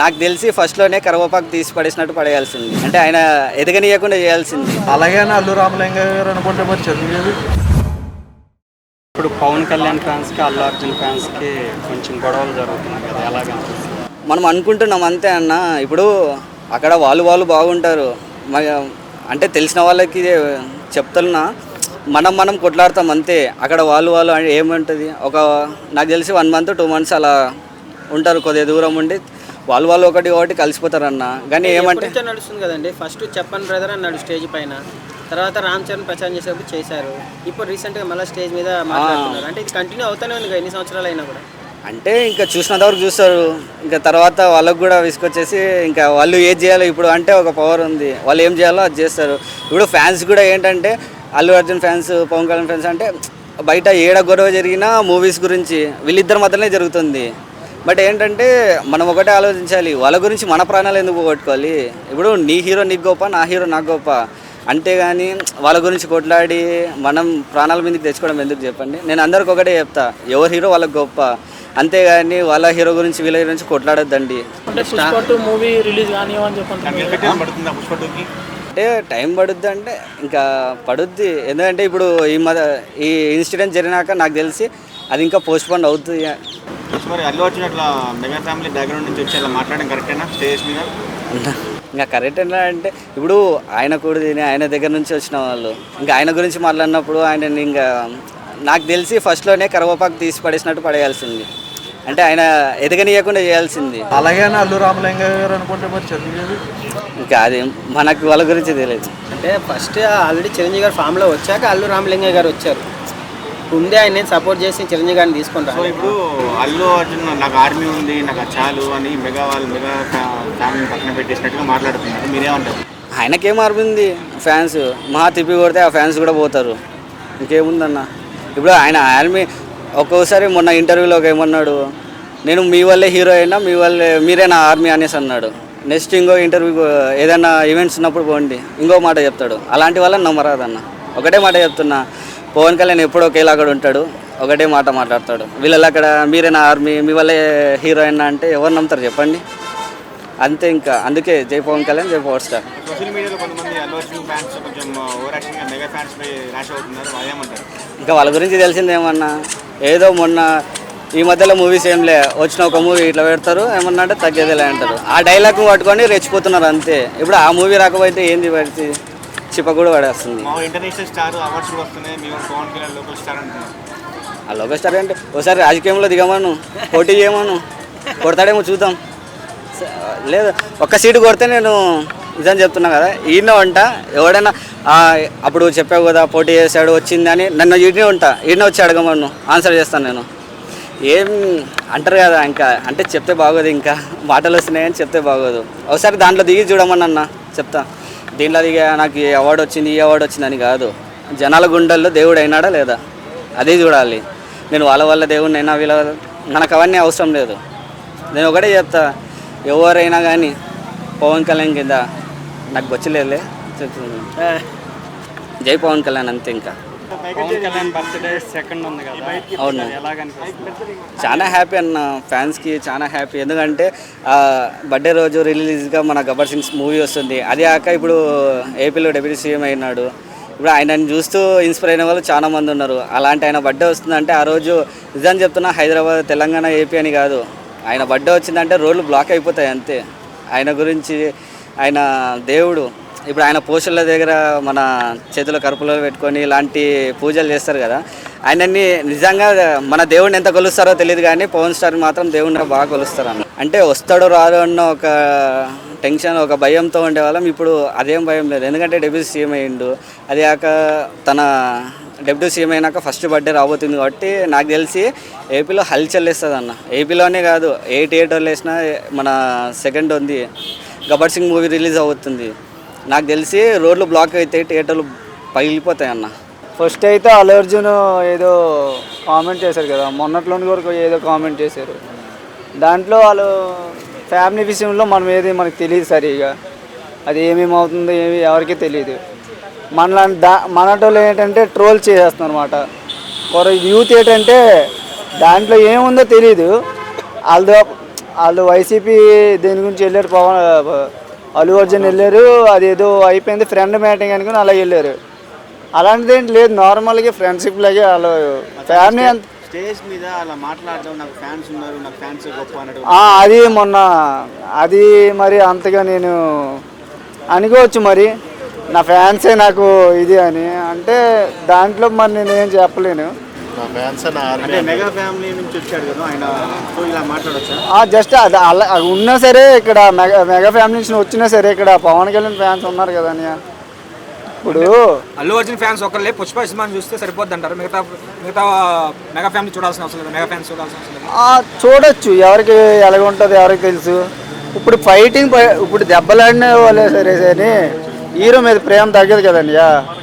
నాకు తెలిసి ఫస్ట్లోనే కరివేపాకు తీసి పడేసినట్టు పడేయాల్సింది, అంటే ఆయన ఎదగనీయకుండా చేయాల్సింది. అలాగే అల్లు రామలింగ గారు అనుకుంటే మరి చదివేది. ఇప్పుడు పవన్ కళ్యాణ్ ఫ్యాన్స్కి అల్లు అర్జున్ ఫ్యాన్స్కి కొంచెం గొడవలు జరుగుతున్నాయి కదా, ఎలాగనిపిస్తుంది? మనం అనుకుంటున్నాం అంతే అన్న. ఇప్పుడు అక్కడ వాళ్ళు బాగుంటారు, అంటే తెలిసిన వాళ్ళకి చెప్తున్నా, మనం కొట్లాడతాం అంతే. అక్కడ వాళ్ళు ఏముంటుంది, నాకు తెలిసి 1 month 2 months అలా ఉంటారు, కొద్దిగా దూరం ఉండి వాళ్ళు ఒకటి కలిసిపోతారన్న. కానీ ఏమంటే నడుస్తుంది కదండి, ఫస్ట్ చెప్పన్ బ్రదర్ అన్నాడు స్టేజ్ పైన, తర్వాత రామ్ చరణ్ ప్రచారం చేసేప్పుడు చేశారు, ఇప్పుడు రీసెంట్గా మళ్ళీ స్టేజ్ మీద మాట్లాడుతున్నారు. అంటే ఇది కంటిన్యూ అవుతానే ఉంది ఎన్ని సంవత్సరాలు అయినా కూడా. అంటే ఇంకా చూసినంత వరకు చూస్తారు, ఇంకా తర్వాత వాళ్ళకు కూడా విసుకొచ్చేసి ఇంకా వాళ్ళు ఏది చేయాలో ఇప్పుడు, అంటే ఒక పవర్ ఉంది, వాళ్ళు ఏం చేయాలో అది చేస్తారు. ఇప్పుడు ఫ్యాన్స్ కూడా ఏంటంటే అల్లు అర్జున్ ఫ్యాన్స్, పవన్ కళ్యాణ్ ఫ్యాన్స్ అంటే బయట ఏడ గొడవ జరిగినా మూవీస్ గురించి వీళ్ళిద్దరి మధ్యనే జరుగుతుంది. బట్ ఏంటంటే మనం ఒకటే ఆలోచించాలి, వాళ్ళ గురించి మన ప్రాణాలు ఎందుకు పోగొట్టుకోవాలి. ఇప్పుడు నీ హీరో నీకు గొప్ప, నా హీరో నాకు గొప్ప, అంతేగాని వాళ్ళ గురించి కొట్లాడి మనం ప్రాణాల మీదకి తెచ్చుకోవడం ఎందుకు చెప్పండి. నేను అందరికి ఒకటే చెప్తా, ఎవరి హీరో వాళ్ళకి గొప్ప, అంతేగాని వాళ్ళ హీరో గురించి వీళ్ళ గురించి కొట్లాడొద్దండి. మూవీ రిలీజ్ కానీ అంటే టైం పడుద్ది, అంటే ఇంకా పడుద్ది. ఎందుకంటే ఇప్పుడు ఈ ఇన్సిడెంట్ జరిగినాక నాకు తెలిసి అది ఇంకా పోస్ట్పోన్ అవుతుంది. మరి అల్లు అర్జున్ అట్లా మెగా ఫ్యామిలీ బ్యాక్గ్రౌండ్ నుంచి వచ్చి అలా మాట్లాడడం కరెక్టేనా స్టేజ్ మీద? ఇంకా కరెక్ట్ అంటే ఇప్పుడు ఆయన కూడా ఆయన దగ్గర నుంచి వచ్చిన వాళ్ళు ఇంకా ఆయన గురించి మాట్లాడినప్పుడు ఆయన ఇంకా నాకు తెలిసి ఫస్ట్లోనే కరివేపాకు తీసి పడేసినట్టు పడేయాల్సింది, అంటే ఆయన ఎదగనీయకుండా చేయాల్సింది. అలాగే అల్లు రామలింగ గారు అనుకుంటే మరి చదివేది. ఇంకా అది మనకు వాళ్ళ గురించి తెలియదు. అంటే ఫస్ట్ ఆల్రెడీ చిరంజీవి గారు ఫామ్లో వచ్చాక అల్లు రామలింగ గారు వచ్చారు, ముందే ఆయన నేను సపోర్ట్ చేసి చిరంజీవి గారిని తీసుకుంటాను. ఇప్పుడు అల్లు అర్జున్ నాకు ఆర్మీ ఉంది, నాకు చాలు అని మెగా ఫ్యామిలీ పక్కన పెట్టేసినట్టుగా మాట్లాడుతున్నారు, మీరేమంటారు? ఆయనకేం మారింది, ఫ్యాన్స్ మహా తిప్పి కొడితే ఆ ఫ్యాన్స్ కూడా పోతారు, ఇంకేముందన్న. ఇప్పుడు ఆయన ఆర్మీ ఒక్కోసారి మొన్న ఇంటర్వ్యూలో ఏమన్నాడు, నేను మీ వల్లే హీరో అయినా మీరే నా ఆర్మీ అనేసి అన్నాడు. నెక్స్ట్ ఇంకో ఇంటర్వ్యూ ఏదైనా ఈవెంట్స్ ఉన్నప్పుడు పోండి ఇంకో మాట చెప్తాడు. అలాంటి వాళ్ళని నమ్మరాదన్న. ఒకటే మాట చెప్తున్నా, పవన్ కళ్యాణ్ ఎప్పుడు ఒకేలాగా ఉంటాడు, ఒకటే మాట మాట్లాడతాడు. వీళ్ళు అక్కడ మీరే నా ఆర్మీ, మీ వల్లే హీరో అయినా అంటే ఎవరు నమ్ముతారు చెప్పండి, అంతే. ఇంకా అందుకే జై పవన్ కళ్యాణ్, జై పవర్ స్టార్. సోషల్ మీడియాలో కొంతమంది అల్లు అర్జున్ ఫ్యాన్స్ కొంచెం ఓవర్ యాక్షన్గా మెగా ఫ్యాన్స్ పై ర్యాష్ అవుతున్నారు, అదేమంటారు? ఇంకా వాళ్ళ గురించి తెలిసిందేమన్నా, ఏదో మొన్న ఈ మధ్యలో మూవీస్ ఏంలే వచ్చిన ఒక మూవీ ఇట్లా పెడతారు, ఏమన్నా అంటే తగ్గేదేలే అంటారు. ఆ డైలాగ్ పట్టుకొని రెచ్చిపోతున్నారు అంతే. ఇప్పుడు ఆ మూవీ రాకపోతే ఏంది పడితే చిప్ప కూడా పడేస్తుంది. ఇంటర్నేషనల్ స్టార్ అవార్డ్స్ వస్తున్నాయి, మేము పవన్ కళ్యాణ్ లోకల్ స్టార్ అంటున్నారు. ఆ లోకల్ స్టార్ అంటే ఒకసారి రాజకీయంలో దిగమను, పోటీ చేయమను, కొడతాడేమో చూద్దాం. లేదు ఒక్క సీటు కొడితే నేను ఇదని చెప్తున్నా కదా, ఈయన వంట ఎవడైనా అప్పుడు చెప్పావు కదా పోటీ చేశాడు వచ్చింది అని, నన్ను ఈయన వచ్చి అడగమను, ఆన్సర్ చేస్తాను నేను. ఏం అంటారు కదా, ఇంకా అంటే చెప్తే బాగోదు, ఇంకా మాటలు వస్తున్నాయని చెప్తే బాగోదు. ఒకసారి దాంట్లో దిగి చూడమన్నా చెప్తా. దీంట్లో దిగా నాకు ఈ అవార్డు వచ్చింది, ఈ అవార్డు వచ్చిందని కాదు, జనాల గుండెల్లో దేవుడు అయినాడా లేదా అదే చూడాలి. నేను వాళ్ళ దేవుడిని అయినా వీళ్ళ, మనకు అవన్నీ అవసరం లేదు. నేను ఒకటే చెప్తా, ఎవరైనా కానీ పవన్ కళ్యాణ్ కింద నాకు బొచ్చలేదులే చెప్తున్నాను, జై పవన్ కళ్యాణ్ అంతే. ఇంకా పవన్ కళ్యాణ్ బర్త్డే సెకండ్ ఉంది కదా, అవును, ఎలాగనిపిస్తుంది? చాలా హ్యాపీ అన్న, ఫ్యాన్స్కి చాలా హ్యాపీ. ఎందుకంటే బర్త్డే రోజు రిలీజ్గా మన గబ్బర్ సింగ్ మూవీ వస్తుంది. అది కాక ఇప్పుడు ఏపీలో డెప్యూటీ సీఎం అయినాడు. ఇప్పుడు ఆయనని చూస్తూ ఇన్స్పైర్ అయిన వాళ్ళు చాలా మంది ఉన్నారు. అలాంటి ఆయన బర్త్డే వస్తుందంటే ఆ రోజు నిజం చెప్తున్నా, హైదరాబాద్, తెలంగాణ, ఏపీ అని కాదు, ఆయన బర్త్డే వచ్చిందంటే రోడ్లు బ్లాక్ అయిపోతాయి అంతే. ఆయన గురించి, ఆయన దేవుడు. ఇప్పుడు ఆయన పోస్టుల దగ్గర మన చేతిలో కరుపులో పెట్టుకొని ఇలాంటి పూజలు చేస్తారు కదా, ఆయనని నిజంగా మన దేవుడిని ఎంత కొలుస్తారో తెలియదు, కానీ పవన్ స్టార్ మాత్రం దేవుడిని బాగా కొలుస్తారు అన్న. అంటే వస్తాడో రాదో అన్న ఒక టెన్షన్, ఒక భయంతో ఉండేవాళ్ళం. ఇప్పుడు అదేం భయం లేదు, ఎందుకంటే డెప్యూటీ సీఎం అయ్యిండు. అది కాక తన డెప్యూటీ సీఎం అయినాక ఫస్ట్ బర్త్డే రాబోతుంది కాబట్టి నాకు తెలిసి ఏపీలో హల్చల్ వేస్తుంది అన్న. ఏపీలోనే కాదు, ఏ థియేటర్లు వేసినా మన సెకండ్ ఉంది గబ్బర్ సింగ్ మూవీ రిలీజ్ అవుతుంది. నాకు తెలిసి రోడ్లు బ్లాక్ అయితే థియేటర్లు పగిలిపోతాయి అన్న. ఫస్ట్ అయితే అల్లు అర్జున్ ఏదో కామెంట్ చేశారు కదా, మొన్నట్లోని వరకు ఏదో కామెంట్ చేశారు. దాంట్లో వాళ్ళు ఫ్యామిలీ విషయంలో మనకు తెలియదు సరిగా, అది ఏమేమి అవుతుందో ఎవరికీ తెలియదు. మనటోళ్ళు ఏంటంటే ట్రోల్ చేసేస్తున్నారు అనమాట. యూత్ ఏంటంటే దాంట్లో ఏముందో తెలియదు, వాళ్ళతో వాళ్ళు వైసీపీ దేని గురించి వెళ్ళారు, అల్లు అర్జున్ వెళ్ళారు, అది ఏదో అయిపోయింది ఫ్రెండ్ మీటింగ్ అనుకుని అలా వెళ్ళారు. అలాంటిది ఏంటి లేదు, నార్మల్గా ఫ్రెండ్షిప్ లాగే వాళ్ళు ఫ్యామిలీ అంత. స్టేజ్ మీద అలా మాట్లాడడం, నాకు ఫ్యాన్స్ ఉన్నారు, నాకు ఫ్యాన్స్ గొప్ప అన్నట్టు. అది మొన్న అది మరి అంతగా నేను అనుకోవచ్చు, మరి నా ఫ్యాన్సే నాకు ఇది అని అంటే దాంట్లో మరి నేను ఏం చెప్పలేను. అంటే మెగా ఫ్యామిలీ నుంచి వచ్చాడు కదా ఆయన, సో ఇలా మాట్లాడొచ్చా? జస్ట్ అది అలా ఉన్నా సరే ఇక్కడ మెగా ఫ్యామిలీ నుంచి వచ్చినా సరే ఇక్కడ పవన్ కళ్యాణ్ ఫ్యాన్స్ ఉన్నారు కదా అని. ఇప్పుడు అల్లు అర్జున్ ఫ్యాన్స్ ఒకళ్ళే పుష్ప సినిమాని చూస్తే సరిపోద్ది అంటారు, మిగతా మెగా ఫ్యామిలీ చూడాల్సిన అవసరం లేదు, మెగా ఫ్యాన్స్ చూడాల్సిన అవసరం లేదు. చూడొచ్చు, ఎవరికి ఎలాగ ఉంటుంది ఎవరికి తెలుసు. ఇప్పుడు ఫైటింగ్, ఇప్పుడు దెబ్బలాడిన వాళ్ళే సరే సరే హీరో మీద ప్రేమ తగ్గదు కదండి.